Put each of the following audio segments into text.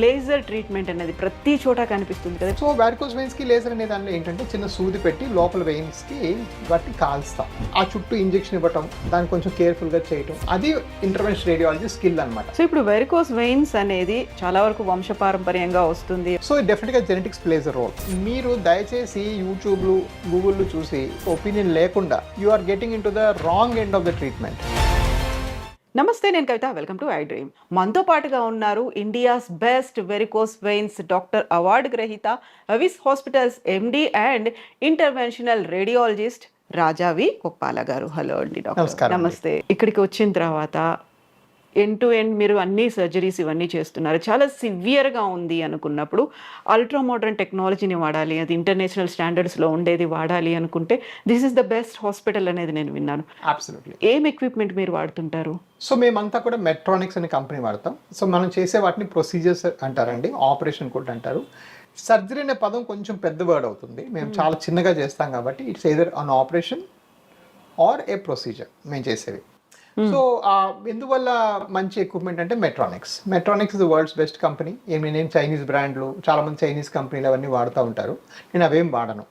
Laser treatment అనేది ప్రతి చోట కనిపిస్తుంది కదా. సో వారికోస్ వెయిన్స్కి లేజర్ అనే దానిలో ఏంటంటే చిన్న సూది పెట్టి లోపల వెయిన్స్కి వాటిని కాల్స్తాం. ఆ చుట్టూ ఇంజెక్షన్ ఇవ్వటం, దాన్ని కొంచెం కేర్ఫుల్గా చేయటం, అది ఇంటర్వెన్షన్ రేడియాలజీ స్కిల్ అనమాట. సో ఇప్పుడు వెరికోస్ వెయిన్స్ అనేది చాలా వరకు వంశపారంపర్యంగా వస్తుంది. సో డెఫినెట్గా జెనెటిక్స్ ప్లేస్ అ రోల్. మీరు దయచేసి యూట్యూబ్లు గూగుల్లో చూసి ఒపీనియన్ లేకుండా you are getting in to the wrong end of the treatment. నమస్తే, నేను Kavitha. Welcome to I dream. మనతో పాటుగా ఉన్నారు India's best varicose veins doctor award గ్రహీత, Avis hospitals MD and interventional radiologist Rajah V Koppala garu. Hello అండి డాక్టర్. నమస్కారం. నమస్తే. ఇక్కడికి వచ్చిన తర్వాత ఎండ్ టు ఎండ్ మీరు అన్ని సర్జరీస్ ఇవన్నీ చేస్తున్నారు. చాలా సివియర్గా ఉంది అనుకున్నప్పుడు అల్ట్రా మోడర్న్ టెక్నాలజీని వాడాలి, అది ఇంటర్నేషనల్ స్టాండర్డ్స్లో ఉండేది వాడాలి అనుకుంటే this is the best hospital అనేది నేను విన్నాను. అబ్సల్యూట్లీ. ఏం ఎక్విప్మెంట్ మీరు వాడుతుంటారు? సో మేమంతా కూడా మెట్రానిక్స్ అనే కంపెనీ వాడతాం. సో మనం చేసే వాటిని ప్రొసీజర్స్ అంటారండి, ఆపరేషన్ కూడా అంటారు. సర్జరీ అనే పదం కొంచెం పెద్ద వర్డ్ అవుతుంది, మేము చాలా చిన్నగా చేస్తాం కాబట్టి it's either an operation or a procedure మేము చేసేవి. సో ఎందువల్ల మంచి ఎక్విప్మెంట్ అంటే Medtronics is the world's best company. నేను చైనీస్ బ్రాండ్లు, చాలామంది చైనీస్ కంపెనీలు అవన్నీ వాడుతూ ఉంటారు, నేను అవేం వాడను.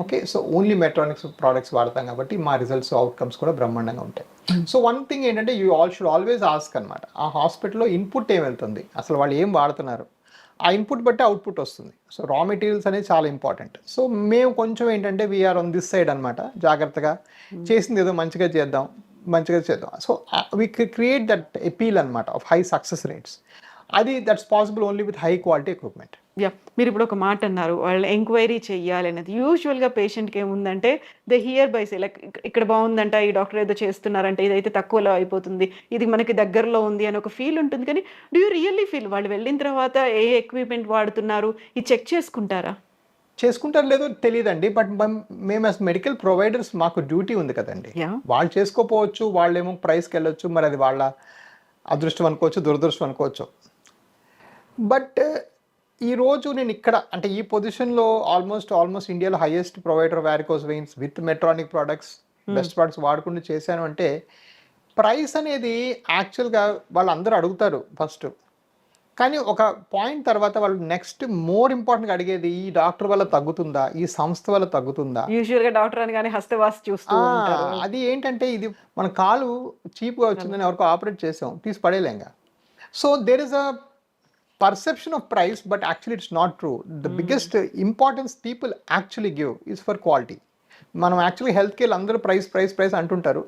Okay, so only Medtronic products వాడతాం కాబట్టి మా రిజల్ట్స్, అవుట్కమ్స్ కూడా బ్రహ్మాండంగా ఉంటాయి. సో వన్ థింగ్ ఏంటంటే యూ షుడ్ ఆల్వేస్ ఆస్క్ అనమాట, ఆ హాస్పిటల్లో ఇన్పుట్ ఏం వెళ్తుంది, అసలు వాళ్ళు ఏం వాడుతున్నారు, ఆ ఇన్పుట్ బట్టి అవుట్పుట్ వస్తుంది. సో రా మెటీరియల్స్ అనేది చాలా ఇంపార్టెంట్. సో మేము కొంచెం ఏంటంటే వీఆర్ ఆన్ దిస్ సైడ్ అనమాట, జాగ్రత్తగా చేసింది ఏదో మంచిగా చేద్దాం. So we create that appeal అనమాట of high success rates. That's possible only with high quality equipment. Yeah, మీరు ఇప్పుడు ఒక మాట అన్నారు, వాళ్ళు ఎంక్వైరీ చెయ్యాలి అనేది. యూజువల్గా పేషెంట్కి ఏముందంటే they here by say, like ఇక్కడ బాగుందంట, ఈ డాక్టర్ ఏదో చేస్తున్నారంటే, ఇదైతే తక్కువలో అయిపోతుంది, ఇది మనకి దగ్గరలో ఉంది అని ఒక ఫీల్ ఉంటుంది. కానీ డూ యూ రియల్లీ ఫీల్ వాళ్ళు వెళ్ళిన తర్వాత ఏ ఎక్విప్మెంట్ వాడుతున్నారు ఇది చెక్ చేసుకుంటారా? చేసుకుంటారు లేదో తెలియదండి, బట్ మేము యాజ్ మెడికల్ ప్రొవైడర్స్ మాకు డ్యూటీ ఉంది కదండి. వాళ్ళు చేసుకోపోవచ్చు, వాళ్ళేమో ప్రైస్కి వెళ్ళొచ్చు, మరి అది వాళ్ళ అదృష్టం అనుకోవచ్చు, దురదృష్టం అనుకోవచ్చు. బట్ ఈరోజు నేను ఇక్కడ అంటే ఈ పొజిషన్లో ఆల్మోస్ట్ ఇండియాలో highest provider varicose veins with Medtronic products, best products వాడుకుంటూ చేశాను అంటే ప్రైస్ అనేది యాక్చువల్గా వాళ్ళందరూ అడుగుతారు ఫస్ట్. కానీ ఒక పాయింట్ తర్వాత వాళ్ళు నెక్స్ట్ మోర్ ఇంపార్టెంట్గా అడిగేది ఈ డాక్టర్ వల్ల తగ్గుతుందా, ఈ సంస్థ వల్ల తగ్గుతుందా. యూజువల్గా డాక్టర్ అని కానీ హస్తవాసి చూస్తూ ఉంటారు. అది ఏంటంటే ఇది మన కాలు చీప్గా వచ్చిందని ఎవరికో ఆపరేట్ చేసాం, తీసి పడేలేంగా. So there is a perception of price, but actually it's not true. The biggest importance people actually give is for quality. మనం యాక్చువల్లీ హెల్త్ కేర్ అందరూ ప్రైస్ అంటుంటారు.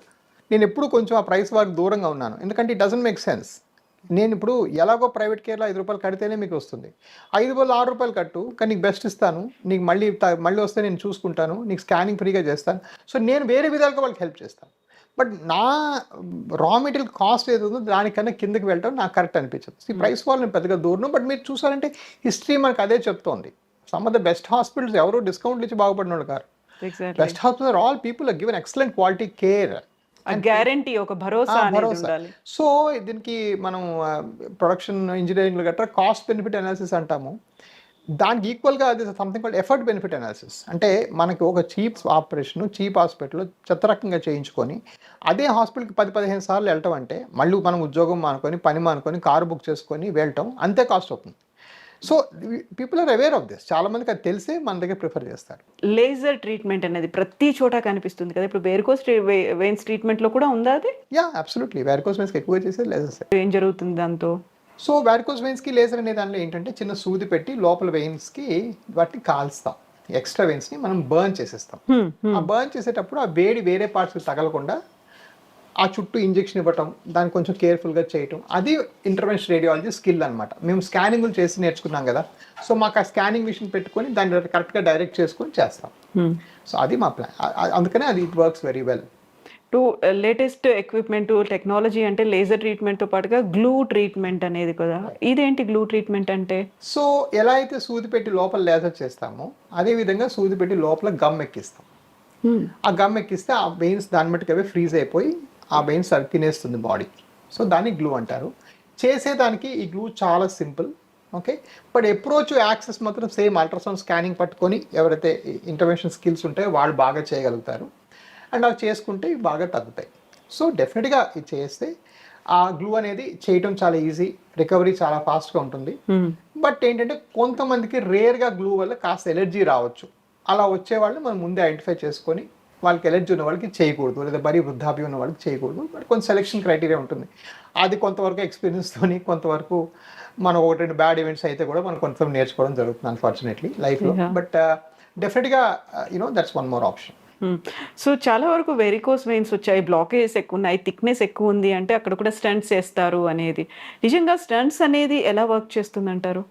నేను ఎప్పుడు కొంచెం ఆ ప్రైస్ వారికి దూరంగా ఉన్నాను, ఎందుకంటే ఇట్ డజంట్ మేక్ సెన్స్. నేను ఇప్పుడు ఎలాగో ప్రైవేట్ కేర్లో 5 రూపాయలు కడితేనే మీకు వస్తుంది, 5 బదులు 6 రూపాయలు కట్టు, కానీ నీకు బెస్ట్ ఇస్తాను, నీకు మళ్ళీ వస్తే నేను చూసుకుంటాను, నీకు స్కానింగ్ ఫ్రీగా చేస్తాను. సో నేను వేరే విధాలుగా వాళ్ళకి హెల్ప్ చేస్తాను. బట్ నా రా మెటీరియల్ కాస్ట్ ఏదో ఉందో దానికన్నా కిందకి వెళ్ళటం నాకు కరెక్ట్ అనిపించదు. ఈ ప్రైస్ వాళ్ళు నేను పెద్దగా దూరం. బట్ మీరు చూసారంటే హిస్టరీ మనకు అదే చెప్తోంది. Some of the best hospitals ఎవరు డిస్కౌంట్లు ఇచ్చి బాగుపడిన వాళ్ళు కాదు. Best hospitals are all people are given excellent quality care, guarantee, ఒక భరోసా. సో దీనికి మనం ప్రొడక్షన్ ఇంజనీరింగ్లో గట్రా కాస్ట్ బెనిఫిట్ అనాలిసిస్ అంటాము. దానికి ఈక్వల్గా అది something called effort benefit analysis. అంటే మనకి ఒక చీప్ ఆపరేషన్ చీప్ హాస్పిటల్లో చెత్తరకంగా చేయించుకొని అదే హాస్పిటల్కి 10-15 సార్లు వెళ్ళటం అంటే మళ్ళీ మనం ఉద్యోగం మానుకొని, పని మానుకొని, కారు బుక్ చేసుకొని వెళ్ళటం అంతే కాస్ట్ అవుతుంది. So people are aware of this. చాలా మందికి అది తెలిసే మన దగ్గర ప్రిఫర్ చేస్తారు. లేజర్ ట్రీట్మెంట్ అనేది ప్రతి చోట కనిపిస్తుంది కదా. ఇప్పుడు వెరికోస్ వెయిన్స్ ట్రీట్మెంట్లో కూడా ఉందా అది? Yeah, absolutely. వెరికోస్ వెయిన్స్కి ఎక్కువ చేసేది లేజర్స్. ఏం జరుగుతుంది దాంతో? సో వారికోస్ వెయిన్స్కి లేజర్ అనే దానిలో ఏంటంటే చిన్న సూది పెట్టి లోపల వెయిన్స్కి వాటిని కాల్స్తాం. ఎక్స్ట్రా వెయిన్స్ని మనం బర్న్ చేసేస్తాం. ఆ బర్న్ చేసేటప్పుడు ఆ వేడి వేరే పార్ట్స్కి తగలకుండా ఆ చుట్టూ ఇంజెక్షన్ ఇవ్వటం, దాన్ని కొంచెం కేర్ఫుల్గా చేయటం, అది ఇంటర్వెన్షన్ రేడియాలజీ స్కిల్ అనమాట. మేము స్కానింగ్లు చేసి నేర్చుకున్నాం కదా, సో మాకు ఆ స్కానింగ్ మిషన్ పెట్టుకొని దాన్ని కరెక్ట్గా డైరెక్ట్ చేసుకొని చేస్తాం. సో అది మా ప్లాన్. అందుకనే అది it works very well. Latest equipment technology అంటే లేజర్ ట్రీట్మెంట్తో పాటుగా గ్లూ ట్రీట్మెంట్ అనేది కదా. ఇదేంటి గ్లూ ట్రీట్మెంట్ అంటే? సో ఎలా అయితే సూది పెట్టి లోపల లేజర్ చేస్తామో అదే విధంగా సూది పెట్టి లోపల గమ్ ఎక్కిస్తాం. ఆ గమ్ ఎక్కిస్తే ఆ వెయిన్స్ దాని మట్టుకు అవే ఫ్రీజ్ అయిపోయి ఆ వెయిన్స్ తినేస్తుంది బాడీ. సో దాన్ని గ్లూ అంటారు. చేసేదానికి ఈ గ్లూ చాలా simple. Okay, but approach access మాత్రం సేమ్ అల్ట్రాసౌండ్ స్కానింగ్ పట్టుకొని ఎవరైతే ఇంటర్వెన్షన్ స్కిల్స్ ఉంటాయో వాళ్ళు బాగా చేయగలుగుతారు. అండ్ అవి చేసుకుంటే బాగా తగ్గుతాయి. సో డెఫినెట్గా ఇది చేస్తే ఆ గ్లూ అనేది చేయటం చాలా ఈజీ, రికవరీ చాలా ఫాస్ట్గా ఉంటుంది. బట్ ఏంటంటే కొంతమందికి రేర్గా గ్లూ వల్ల కాస్త ఎలర్జీ రావచ్చు. అలా వచ్చేవాళ్ళు మనం ముందే ఐడెంటిఫై చేసుకొని వాళ్ళకి ఎలర్జీ ఉన్న వాళ్ళకి చేయకూడదు, లేదా మరీ వృద్ధాప్యం ఉన్న వాళ్ళకి చేయకూడదు. బట్ కొంచెం సెలెక్షన్ క్రైటీరియా ఉంటుంది. అది కొంతవరకు ఎక్స్పీరియన్స్తోని, కొంతవరకు మనం 1-2 బ్యాడ్ ఈవెంట్స్ అయితే కూడా మనం కొంత నేర్చుకోవడం జరుగుతుంది అన్ఫార్చునేట్లీ లైఫ్లో. బట్ డెఫినెట్గా that's one more option. So చాలా వరకు వెరికోస్ వెయిన్స్ వచ్చాయి, బ్లాకేజెస్ ఎక్కువ ఉన్నాయి, థిక్నెస్ ఎక్కువ ఉంది అంటే అక్కడ కూడా స్టంట్స్ చేస్తారు అనేది. నిజంగా స్టంట్స్ అనేది ఎలా వర్క్ చేస్తుంది అంటారు?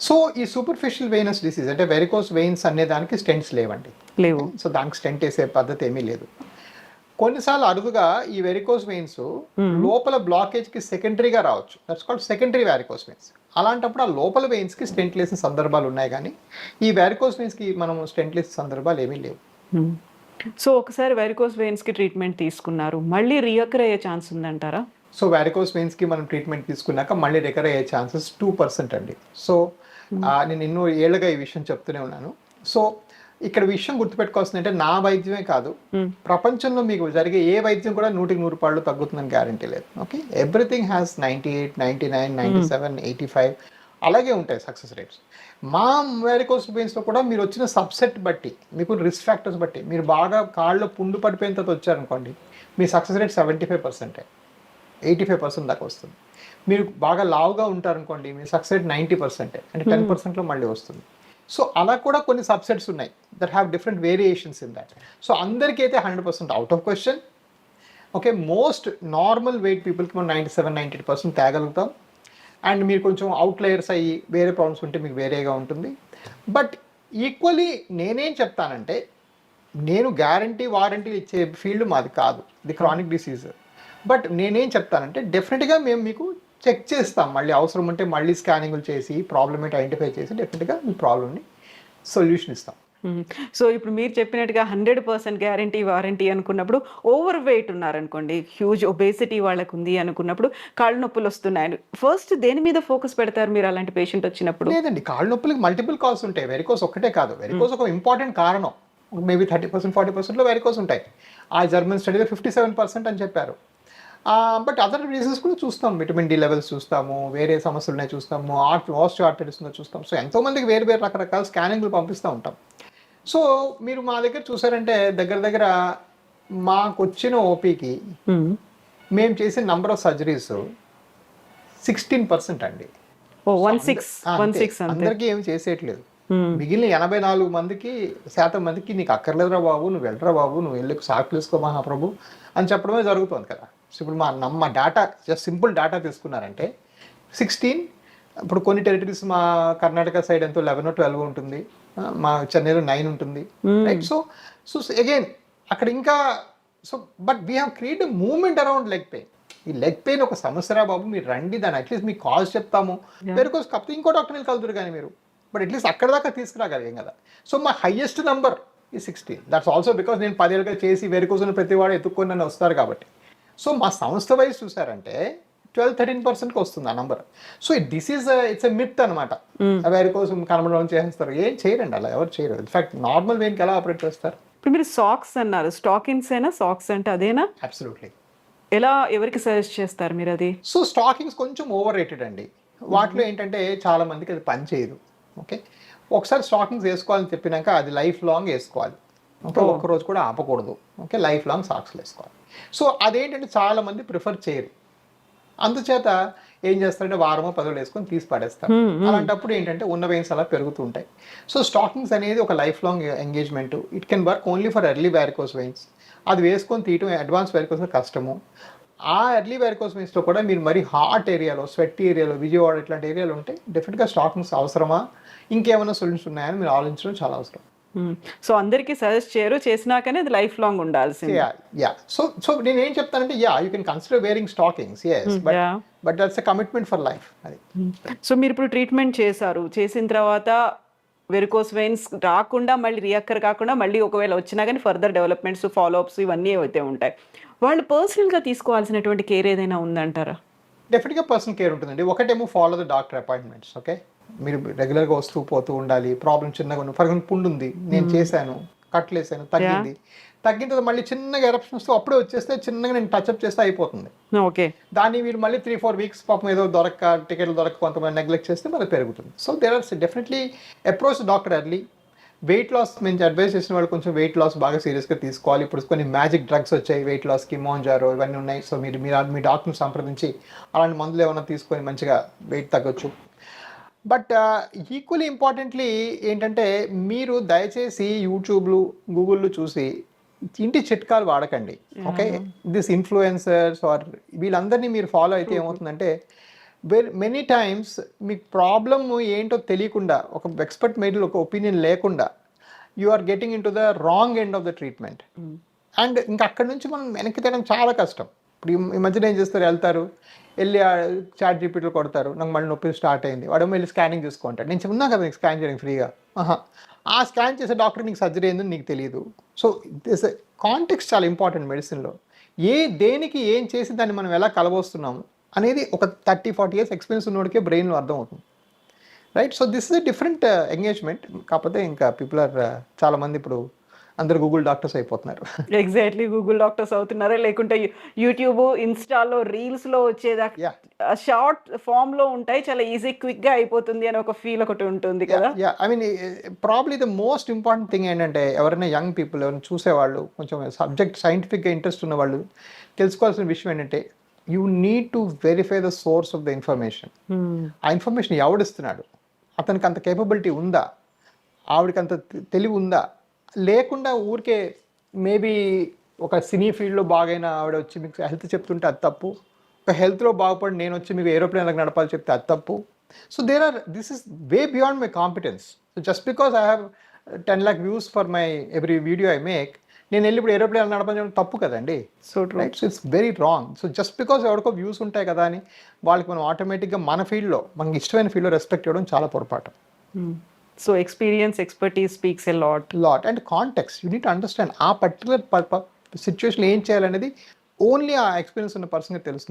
సో ఈ సూపర్ఫిషియల్ వెయినస్ డిసీజ్ అంటే వెరికోస్ వెయిన్స్ అనే దానికి స్టెంట్స్ లేవండి. లేవు. సో దానికి స్టెంట్ వేసే పద్ధతి ఏమీ లేదు. కొన్నిసార్లు అరుదుగా ఈ వెరికోస్ వెయిన్స్ లోపల బ్లాకేజ్కి సెకండరీగా రావచ్చు. That's called secondary varicose veins. అలాంటప్పుడు ఆ లోపల వెయిన్స్కి స్టెంట్ వేసిన సందర్భాలు ఉన్నాయి, కానీ ఈ వెరికోస్ వెయిన్స్కి మనం స్టెంట్ వేసిన సందర్భాలు ఏమీ లేవు. సో ఒకసారి వెరికోస్ వెయిన్స్కి ట్రీట్మెంట్ తీసుకున్నారు, మళ్ళీ రియకర్ అయ్యే ఛాన్స్ ఉందంటారా? సో వెరికోస్ వెయిన్స్కి మనం ట్రీట్మెంట్ తీసుకున్నాక మళ్ళీ రికవర్ అయ్యే ఛాన్సెస్ 2% అండి. సో నేను ఎన్నో ఏళ్ళుగా ఈ విషయం చెప్తూనే ఉన్నాను. సో ఇక్కడ విషయం గుర్తుపెట్టుకోవాల్సింది అంటే నా వైద్యమే కాదు, ప్రపంచంలో మీకు జరిగే ఏ వైద్యం కూడా 100% తగ్గుతుందని గ్యారంటీ లేదు. ఓకే, ఎవ్రీథింగ్ హ్యాస్ 98, 99, 97, 85 అలాగే ఉంటాయి సక్సెస్ రేట్స్. మా వెరికోస్ వెయిన్స్లో కూడా మీరు వచ్చిన సబ్సెట్ బట్టి, మీకు రిస్క్ ఫ్యాక్టర్స్ బట్టి, మీరు బాగా కాళ్ళలో పుండు పడిపోయిన తర్వాత వచ్చారనుకోండి, మీ సక్సెస్ రేట్ 75%, 85% దాకా వస్తుంది. మీరు బాగా లావుగా ఉంటారనుకోండి, మీ సక్సెస్ రేట్ 90%, అంటే 10%లో మళ్ళీ వస్తుంది. సో అలా కూడా కొన్ని సబ్సెట్స్ ఉన్నాయి that have different variations in that. So అందరికీ అయితే 100% out of question. Okay, most normal weight పీపుల్కి మనం 97-98% తేగలుగుతాం. అండ్ మీరు కొంచెం అవుట్లయర్స్ అయ్యి వేరే ప్రాబ్లమ్స్ ఉంటే మీకు వేరేగా ఉంటుంది. బట్ ఈక్వలీ నేనేం చెప్తానంటే, నేను గ్యారంటీ వారంటీ ఇచ్చే ఫీల్డ్ మాది కాదు, ఇది క్రానిక్ డిసీజ్. బట్ నేనేం చెప్తానంటే డెఫినెట్గా మేము మీకు చెక్ చేస్తాం, మళ్ళీ అవసరం ఉంటే మళ్ళీ స్కానింగ్లు చేసి ప్రాబ్లమ్ ఏంటి ఐడెంటిఫై చేసి డెఫినెట్గా మీ ప్రాబ్లమ్ని సొల్యూషన్ ఇస్తాం. సో ఇప్పుడు మీరు చెప్పినట్టుగా 100% గ్యారంటీ వారంటీ అనుకున్నప్పుడు, ఓవర్ వెయిట్ ఉన్నారనుకోండి, హ్యూజ్ ఒబేసిటీ వాళ్ళకు ఉంది అనుకున్నప్పుడు, కాళ్ళు నొప్పులు వస్తున్నాయి, ఫస్ట్ దేని మీద ఫోకస్ పెడతారు మీరు అలాంటి పేషెంట్ వచ్చినప్పుడు? లేదండి, కాళ్ళు నొప్పులకి మల్టిపుల్ కాజ్ ఉంటాయి, వెరికోస్ ఒక్కటే కాదు. వెరికోస్ ఒక ఇంపార్టెంట్ కారణం, మేబీ 30%, 40%లో వెరికోస్ ఉంటాయి. ఆ జర్మన్ స్టడీలో 57% అని చెప్పారు. బట్ అదర్ రీజన్స్ కూడా చూస్తాం, విటమిన్ డి లెవెల్స్ చూస్తాము, వేరే సమస్యలు ఉన్నాయి చూస్తాము, ఆస్టియోఆర్థరైటిస్ చూస్తాం. సో ఎంతోమందికి వేరు వేరు రకరకాల స్కానింగ్లు పంపిస్తూ ఉంటాం. సో మీరు మా దగ్గర చూసారంటే దగ్గర మాకు వచ్చిన ఓపీకి మేము చేసిన నంబర్ ఆఫ్ సర్జరీస్ 16% అండి. అందరికీ ఏమి చేసేయట్లేదు. మిగిలిన 84% మందికి నీకు అక్కర్లేదురా బాబు, నువ్వు వెళ్ళరా బాబు, నువ్వు వెళ్ళి సాకులు వేసుకో మహాప్రభు అని చెప్పడమే జరుగుతుంది కదా. సో ఇప్పుడు మా డేటా జస్ట్ సింపుల్ డేటా తీసుకున్నారంటే 16, ఇప్పుడు కొన్ని టెరిటరీస్ మా కర్ణాటక సైడ్ ఎంతో 11-12 ఉంటుంది, మా చెన్నైలో 9 ఉంటుంది, రైట్. సో అగైన్ అక్కడ ఇంకా so but we have create movement around leg pain. ఈ లెగ్ పెయిన్ ఒక సమస్యరా బాబు, మీరు రండి, దాన్ని అట్లీస్ట్ మీకు కాజ్ చెప్తాము, వెరికోస్ కాకపోతే ఇంకో డాక్టర్ని కలుదురు కానీ మీరు, బట్ అట్లీస్ట్ అక్కడ దాకా తీసుకురాగలిగాం కదా. సో మా హైయెస్ట్ నంబర్ ఈ 16. దట్స్ ఆల్సో బికాస్ నేను 10 ఏళ్ళుగా చేసి వెరికోస్ ప్రతి వాడు ఎత్తుక్కొని నన్ను వస్తారు కాబట్టి. సో మా సంస్థ వైజ్ చూసారంటే 12-13%కి వస్తుంది ఆ number. So this is it's a myth అనమాట. వెరికోస్ కనబడడం చేస్తారు, ఏం చేయరండి, అలా ఎవరు చేయరు. ఇన్ఫాక్ట్ నార్మల్ వెయిన్కి ఎలా ఆపరేట్ చేస్తారు? ఇప్పుడు మీరు సాక్స్ అన్నారు, స్టాకింగ్స్ అయినా సాక్స్ అంటే అదేనా? అబ్సల్యూట్లీ. ఎలా ఎవరికి సజెస్ట్ చేస్తారు మీరు అది? సో స్టాకింగ్స్ కొంచెం ఓవర్ రేటెడ్ అండి. వాటిలో ఏంటంటే చాలా మందికి అది పని చేయదు. ఓకే, ఒకసారి స్టాకింగ్స్ వేసుకోవాలని చెప్పినాక అది లైఫ్ లాంగ్ వేసుకోవాలి. ఓకే, ఒక్కరోజు కూడా ఆపకూడదు. ఓకే, లైఫ్ లాంగ్ సాక్స్లు వేసుకోవాలి. సో అదేంటంటే చాలా మంది ప్రిఫర్ చేయరు. అందుచేత ఏం చేస్తారంటే వారమో 10 రోజులు వేసుకొని తీసి పడేస్తారు. అలాంటప్పుడు ఏంటంటే ఉన్న వెయిన్స్ అలా పెరుగుతూ ఉంటాయి. సో స్టాకింగ్స్ అనేది ఒక life long engagement. It can work only for early varicose veins. అది వేసుకొని తీయటం అడ్వాన్స్ వెరికోస్ కష్టము. ఆ ఎర్లీ వెరికోస్ వెయిన్స్లో కూడా మీరు మరి హాట్ ఏరియాలో, స్వెట్ ఏరియాలో, విజయవాడ ఇట్లాంటి ఏరియాలో ఉంటే డెఫినెట్గా స్టాకింగ్స్ అవసరమా, ఇంకేమైనా సొల్యూషన్స్ ఉన్నాయని మీరు ఆలోచించడం చాలా అవసరం. సో అందరికీ సజెస్ట్ చేయరు, చేసినాకనే అది లైఫ్ లాంగ్ ఉండాల్సింది. సో నేను ఏం చెప్తానంటే you can consider wearing stockings, but that's a commitment for life. అది. సో మీరు ఇప్పుడు ట్రీట్మెంట్ చేశారు, చేసిన తర్వాత వెరికోస్ వెయిన్స్ రాకుండా, మళ్ళీ రియక్కర్ కాకుండా, మళ్ళీ ఒకవేళ వచ్చినా కానీ ఫర్దర్ డెవలప్మెంట్స్, ఫాలోఅప్స్ ఇవన్నీ అయితే ఉంటాయి. వాళ్ళు పర్సనల్గా తీసుకోవాల్సినటువంటి కేర్ ఏదైనా ఉందంటారా? డెఫినెట్గా పర్సనల్ కేర్ ఉంటుందండి. ఒకటేమో follow the doctor appointments. Okay, మీరు రెగ్యులర్గా వస్తూ పోతూ ఉండాలి. ప్రాబ్లం చిన్నగా ఉంది, ఫర్ ఎగ్జాంపుల్ పుండు ఉంది, నేను చేశాను, కట్లేసాను, తగ్గింది. తగ్గిన తర్వాత మళ్ళీ చిన్నగా ఎరప్షన్ వస్తే అప్పుడే వచ్చేస్తే చిన్నగా నేను టచ్అప్ చేస్తే అయిపోతుంది. ఓకే. దాన్ని మీరు మళ్ళీ 3-4 వీక్స్ పాపం ఏదో టికెట్లు దొరక్క కొంతమంది నెగ్లెక్ట్ చేస్తే మళ్ళీ పెరుగుతుంది. So there are definitely approach doctor early. Weight loss మేము అడ్వైస్ చేసిన వాళ్ళు కొంచెం వెయిట్ లాస్ బాగా సీరియస్గా తీసుకోవాలి. ఇప్పుడు కొన్ని మ్యాజిక్ డ్రగ్స్ వచ్చాయి వెయిట్ లాస్కి, మోంజారో ఇవన్నీ ఉన్నాయి. సో మీరు మీ డాక్టర్ని సంప్రదించి అలాంటి మందులు ఏమైనా తీసుకొని మంచిగా వెయిట్ తగ్గొచ్చు. బట్ ఈక్వలీ ఇంపార్టెంట్లీ ఏంటంటే మీరు దయచేసి యూట్యూబ్లు, గూగుల్లో చూసి ఇంటి చిట్కాలు వాడకండి. ఓకే, దిస్ ఇన్ఫ్లుయెన్సర్స్ ఆర్ వీళ్ళందరినీ మీరు ఫాలో అయితే ఏమవుతుందంటే మెనీ టైమ్స్ మీకు ప్రాబ్లమ్ ఏంటో తెలియకుండా, ఒక ఎక్స్పర్ట్ మెయిల్ ఒక ఒపీనియన్ లేకుండా you are getting in to the wrong end of the treatment. And ఇంకా అక్కడ నుంచి మనం వెనక్కి తీయడం చాలా కష్టం. ఇప్పుడు ఈ మధ్యన ఏం చేస్తారు, వెళ్తారు, వెళ్ళి చాట్ జీపీటీలో కొడతారు, నాకు మళ్ళీ నొప్పి స్టార్ట్ అయింది, వాడేమో వెళ్ళి స్కానింగ్ చూసుకుంటాడు. నేను ఉన్నా కదా నీకు స్కాన్ చేయడానికి ఫ్రీగా. ఆ స్కాన్ చేసే డాక్టర్ నీకు సర్జరీ అయిందని నీకు తెలియదు. సో దిస్ కాంటెక్స్ట్ చాలా ఇంపార్టెంట్ మెడిసిన్లో. దేనికి ఏం చేసి దాన్ని మనం ఎలా కలబోస్తున్నాము అనేది ఒక 30-40 ఇయర్స్ ఎక్స్పీరియన్స్ ఉన్నోడికే బ్రెయిన్లో అర్థమవుతుంది, right? So this is a different engagement. కాకపోతే ఇంకా పీపుల్ ఆర్ చాలామంది ఇప్పుడు అందరు గూగుల్ డాక్టర్స్ అయిపోతున్నారు. ఎగ్జాక్ట్లీ, గూగుల్ డాక్టర్స్ అవుతున్నారా, లేకుంటే యూట్యూబ్, ఇన్స్టాలో, రీల్స్లో వచ్చేదాకా షార్ట్ ఫామ్లో ఉంటాయి, చాలా ఈజీ క్విక్గా అయిపోతుంది అని ఒక ఫీల్ ఒకటి ఉంటుంది కదా. I mean probably the most important thing ఏంటంటే ఎవరైనా యంగ్ పీపుల్, ఎవరైనా చూసేవాళ్ళు, కొంచెం సబ్జెక్ట్ సైంటిఫిక్గా ఇంట్రెస్ట్ ఉన్న వాళ్ళు తెలుసుకోవాల్సిన విషయం ఏంటంటే you need to verify the source of the information. ఆ ఇన్ఫర్మేషన్ ఎవడిస్తున్నాడు, అతనికి అంత కేపబిలిటీ ఉందా, ఆవిడకి అంత తెలివి ఉందా, లేకుండా ఊరికే మేబీ ఒక సినీ ఫీల్డ్లో బాగైన ఆవిడ వచ్చి మీకు హెల్త్ చెప్తుంటే అది తప్పు, ఒక హెల్త్లో బాగుపడి నేను వచ్చి మీకు ఏరోప్లేన్లకు నడపాలి చెప్తే అది తప్పు. So this is way beyond my competence. So just because I have 10 lakh views for my every video I make, నేను వెళ్ళి ఇప్పుడు ఏరోప్లేన్ నడపడం తప్పు కదండి. So right, so it's very wrong. So just because ఎవరికో వ్యూస్ ఉంటాయి కదా అని వాళ్ళకి మనం ఆటోమేటిక్గా మన ఫీల్డ్లో, మనకి ఇష్టమైన ఫీల్డ్లో రెస్పెక్ట్ ఇవ్వడం చాలా పొరపాటు. So experience, expertise speaks a lot and context you need to understand. ఆ పర్టికులర్ సిచ్యువేషన్ ఏం చేయాలనేది ఓన్లీ ఆ ఎక్స్పీరియన్స్ ఉన్న పర్సన్కి తెలుస్తుంది.